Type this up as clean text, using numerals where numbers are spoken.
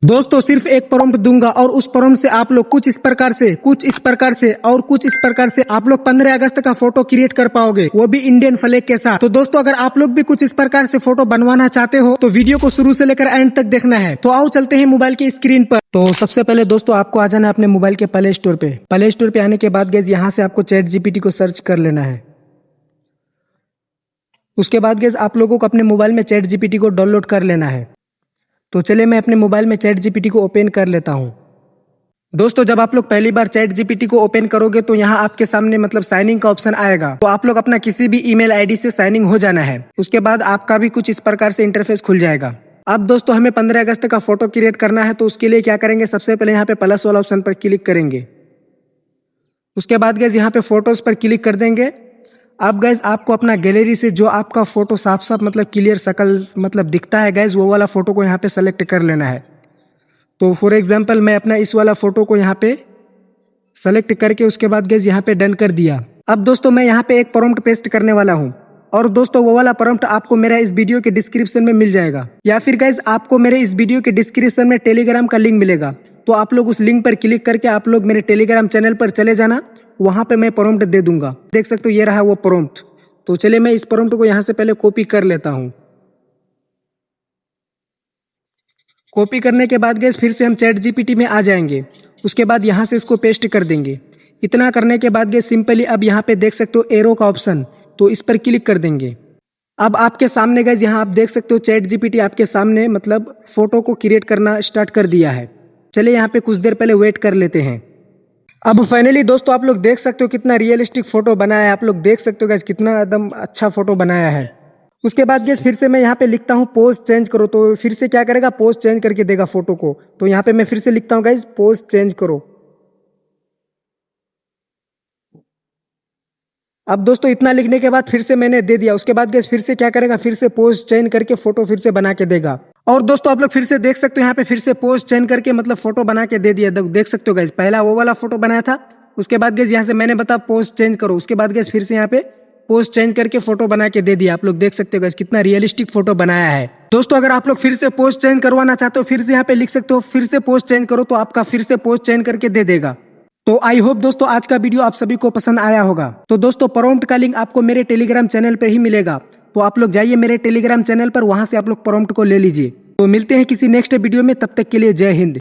दोस्तों सिर्फ एक प्रॉम्प्ट दूंगा और उस प्रॉम्प्ट से आप लोग कुछ इस प्रकार से और कुछ इस प्रकार से आप लोग 15 अगस्त का फोटो क्रिएट कर पाओगे, वो भी इंडियन फ्लैग के साथ। तो दोस्तों अगर आप लोग भी कुछ इस प्रकार से फोटो बनवाना चाहते हो तो वीडियो को शुरू से लेकर एंड तक देखना है। तो आओ चलते हैं मोबाइल की स्क्रीन पर। तो सबसे पहले दोस्तों आपको आ जाना है अपने मोबाइल के प्ले स्टोर पे। प्ले स्टोर पे आने के बाद गाइस यहाँ से आपको चैट जीपीटी को सर्च कर लेना है। उसके बाद गाइस आप लोगों को अपने मोबाइल में चैट जीपीटी को डाउनलोड कर लेना है। तो चलिए मैं अपने मोबाइल में चैट जीपीटी को ओपन कर लेता हूं। दोस्तों जब आप लोग पहली बार चैट जीपीटी को ओपन करोगे तो यहाँ आपके सामने मतलब साइनिंग का ऑप्शन आएगा। तो आप लोग अपना किसी भी ईमेल आईडी से साइनिंग हो जाना है। उसके बाद आपका भी कुछ इस प्रकार से इंटरफेस खुल जाएगा। अब दोस्तों हमें 15 अगस्त का फोटो क्रिएट करना है। तो उसके लिए क्या करेंगे, सबसे पहले यहाँ पे प्लस वाला ऑप्शन पर क्लिक करेंगे। उसके बाद गाइस यहाँ पे फोटोज पर क्लिक कर देंगे। अब गाइस आपको अपना गैलरी से जो आपका फोटो साफ साफ मतलब क्लियर शक्ल मतलब दिखता है गाइस, वो वाला फोटो को यहाँ पे सेलेक्ट कर लेना है। तो फॉर एग्जांपल मैं अपना इस वाला फोटो को यहाँ पे सेलेक्ट करके उसके बाद गाइस यहाँ पे डन कर दिया। अब दोस्तों मैं यहाँ पे एक प्रॉम्प्ट पेस्ट करने वाला हूँ और दोस्तों वो वाला प्रॉम्प्ट आपको मेरा इस वीडियो के डिस्क्रिप्शन में मिल जाएगा, या फिर गाइस आपको मेरे इस वीडियो के डिस्क्रिप्शन में टेलीग्राम का लिंक मिलेगा। तो आप लोग उस लिंक पर क्लिक करके आप लोग मेरे टेलीग्राम चैनल पर चले जाना, वहां पे मैं प्रॉम्प्ट दे दूंगा। देख सकते हो ये रहा वो प्रॉम्प्ट। तो चलिए मैं इस प्रॉम्प्ट को यहां से पहले कॉपी कर लेता हूं। कॉपी करने के बाद गाइस फिर से हम चैट जीपीटी में आ जाएंगे। उसके बाद यहां से इसको पेस्ट कर देंगे। इतना करने के बाद गाइस सिंपली अब यहाँ पे देख सकते हो एरो का ऑप्शन, तो इस पर क्लिक कर देंगे। अब आपके सामने गाइस यहाँ आप देख सकते हो चैट जीपीटी आपके सामने मतलब फोटो को क्रिएट करना स्टार्ट कर दिया है। चलिए यहाँ पे कुछ देर पहले वेट कर लेते हैं। अब फाइनली दोस्तों आप लोग देख सकते हो कितना रियलिस्टिक फोटो बनाया है। आप लोग देख सकते हो गाइस कितना एकदम अच्छा फोटो बनाया है। उसके बाद गाइस फिर से मैं यहाँ पे लिखता हूँ पोज चेंज करो, तो फिर से क्या करेगा, पोज चेंज करके देगा फोटो को। तो यहाँ पे मैं फिर से लिखता हूँ गाइस पोज चेंज करो। अब दोस्तों इतना लिखने के बाद फिर से मैंने दे दिया। उसके बाद गाइस फिर से क्या करेगा, फिर से पोज चेंज करके फोटो फिर से बना के देगा। और दोस्तों आप लोग फिर से देख सकते हो यहाँ पे फिर से पोज चेंज करके मतलब फोटो बना के दे दिया। देख सकते हो गाइस पहला वो वाला फोटो बनाया था, उसके बाद गाइस यहाँ से मैंने बताया पोज चेंज करो। उसके बाद गाइस फिर से यहाँ पे पोज चेंज करके फोटो बना के दे दिया। आप लोग देख सकते हो गाइस कितना रियलिस्टिक फोटो बनाया है। दोस्तों अगर आप लोग फिर से पोज चेंज करवाना चाहते हो फिर से यहाँ पे लिख सकते हो फिर से पोज चेंज करो, तो आपका फिर से पोज चेंज करके दे देगा। तो आई होप दोस्तों आज का वीडियो आप सभी को पसंद आया होगा। तो दोस्तों प्रॉम्प्ट का लिंक आपको मेरे टेलीग्राम चैनल पर ही मिलेगा। तो आप लोग जाइए मेरे टेलीग्राम चैनल पर, वहां से आप लोग प्रॉम्प्ट को ले लीजिए। तो मिलते हैं किसी नेक्स्ट वीडियो में, तब तक के लिए जय हिंद।